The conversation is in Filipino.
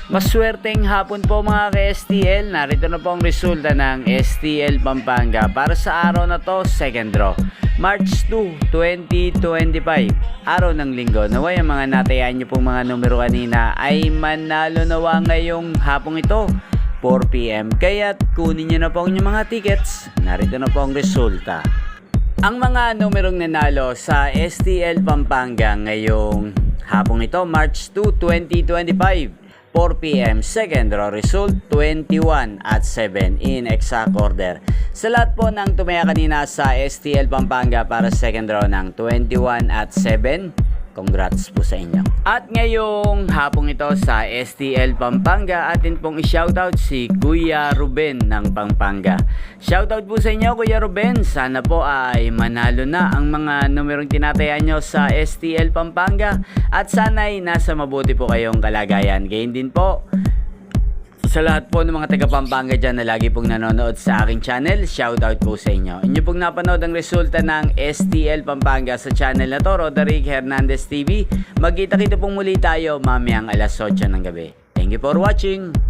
Maswerteng hapon po mga ka-STL. Narito na po ang resulta ng STL Pampanga para sa araw na to, second draw. March 2, 2025, araw ng linggo. Naway ang mga natayaan nyo pong mga numero kanina ay manalo nawa ngayong hapong ito, 4 PM. Kaya't kunin nyo na po ang inyong mga tickets. Narito na po ang resulta. Ang mga numerong nanalo sa STL Pampanga ngayong hapong ito, March 2, 2025, 4 PM, second draw result 21 at 7 in exact order. Sa lahat po ng tumaya kanina sa STL Pampanga para second draw ng 21 at 7, congrats po sa inyo. At ngayong hapong ito sa STL Pampanga, atin pong i-shoutout si Kuya Ruben ng Pampanga. Shoutout po sa inyo Kuya Ruben, sana po ay manalo na ang mga numerong tinataya nyo sa STL Pampanga at sana'y nasa mabuti po kayong kalagayan. Gayun din po sa lahat po ng mga taga Pampanga dyan na lagi pong nanonood sa aking channel, shoutout po sa inyo. Inyo pong napanood ang resulta ng STL Pampanga sa channel na to, Roderick Hernandez TV. Magkita-kita pong muli tayo mamayang alas 8 ng gabi. Thank you for watching!